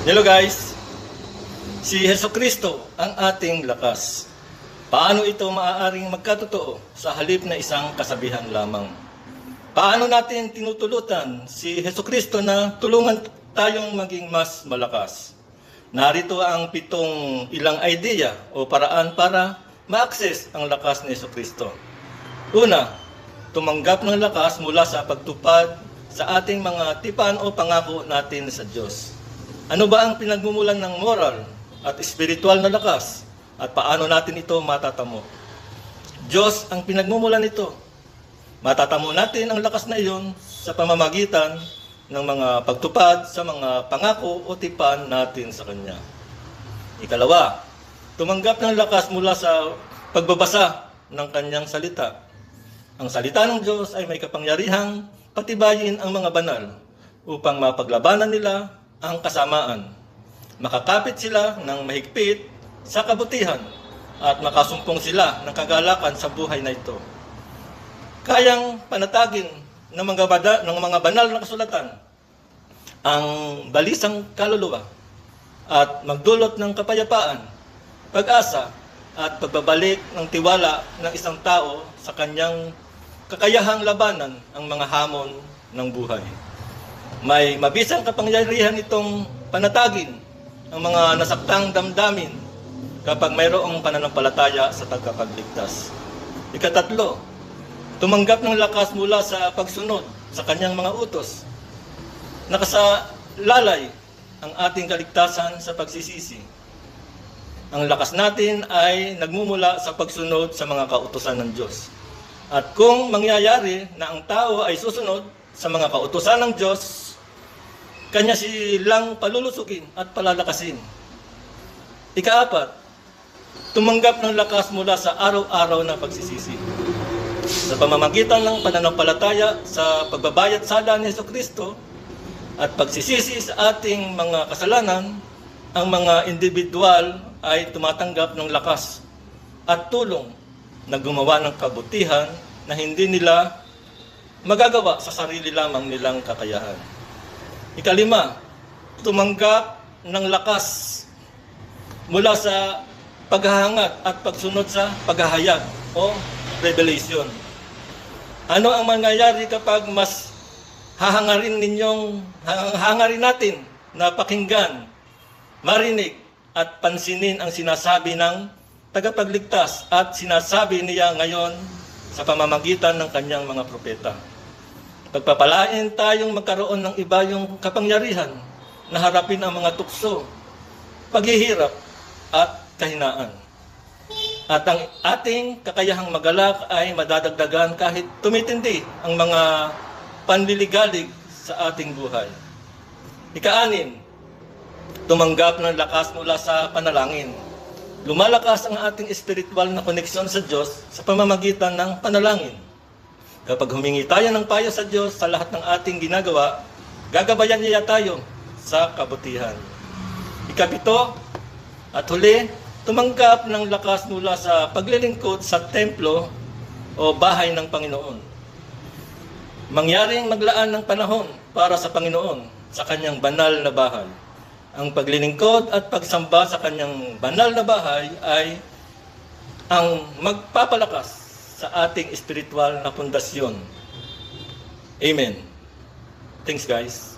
Hello guys, si Jesucristo ang ating lakas. Paano ito maaaring magkatotoo sa halip na isang kasabihan lamang? Paano natin tinutulutan si Jesucristo na tulungan tayong maging mas malakas? Narito ang 7 ilang idea o paraan para ma-access ang lakas ni Jesucristo. Una, tumanggap ng lakas mula sa pagtupad sa ating mga tipan o pangako natin sa Diyos. Ano ba ang pinagmumulan ng moral at espiritual na lakas? At paano natin ito matatamo? Diyos ang pinagmumulan nito. Matatamo natin ang lakas na iyon sa pamamagitan ng mga pagtupad sa mga pangako o tipan natin sa Kanya. Ikalawa, tumanggap ng lakas mula sa pagbabasa ng Kanyang salita. Ang salita ng Diyos ay may kapangyarihang patibayin ang mga banal upang mapaglabanan nila ang kasamaan. Makakapit sila ng mahigpit sa kabutihan at makasumpong sila ng kagalakan sa buhay na ito. Kayang panatagin ng mga banal na kasulatan ang balisang kaluluwa at magdulot ng kapayapaan, pag-asa at pagbabalik ng tiwala ng isang tao sa kanyang kakayahang labanan ang mga hamon ng buhay. May mabisang kapangyarihan itong panatagin ang mga nasaktang damdamin kapag mayroong pananampalataya sa tagapagligtas. Ikatatlo, tumanggap ng lakas mula sa pagsunod sa kanyang mga utos. Nakasalalay ang ating kaligtasan sa pagsisisi. Ang lakas natin ay nagmumula sa pagsunod sa mga kautusan ng Diyos. At kung mangyayari na ang tao ay susunod sa mga kautusan ng Diyos, Kanya silang palulusukin at palalakasin. Ikaapat, tumanggap ng lakas mula sa araw-araw na pagsisisi. Sa pamamagitan ng pananampalataya sa pagbabayad sala ni Jesucristo at pagsisisi sa ating mga kasalanan, ang mga individual ay tumatanggap ng lakas at tulong na gumawa ng kabutihan na hindi nila magagawa sa sarili lamang nilang kakayahan. Ikalima, tumanggap ng lakas mula sa paghahangad at pagsunod sa paghahayag o revelation. Ano ang mangyayari kapag mas hahangarin natin na pakinggan, marinig at pansinin ang sinasabi ng tagapagligtas at sinasabi niya ngayon sa pamamagitan ng kanyang mga propeta? Pagpapalain tayong magkaroon ng iba yung kapangyarihan na harapin ang mga tukso, paghihirap at kahinaan. At ang ating kakayahang magalak ay madadagdagan kahit tumitindi ang mga panliligalig sa ating buhay. Ika-6, tumanggap ng lakas mula sa panalangin. Lumalakas ang ating espiritual na koneksyon sa Diyos sa pamamagitan ng panalangin. Kapag humingi tayo ng payo sa Diyos sa lahat ng ating ginagawa, gagabayan niya tayo sa kabutihan. Ika-7, at huli, tumanggap ng lakas mula sa paglilingkod sa templo o bahay ng Panginoon. Mangyaring maglaan ng panahon para sa Panginoon sa kanyang banal na bahay. Ang paglilingkod at pagsamba sa kanyang banal na bahay ay ang magpapalakas sa ating espiritual na pundasyon. Amen. Thanks guys.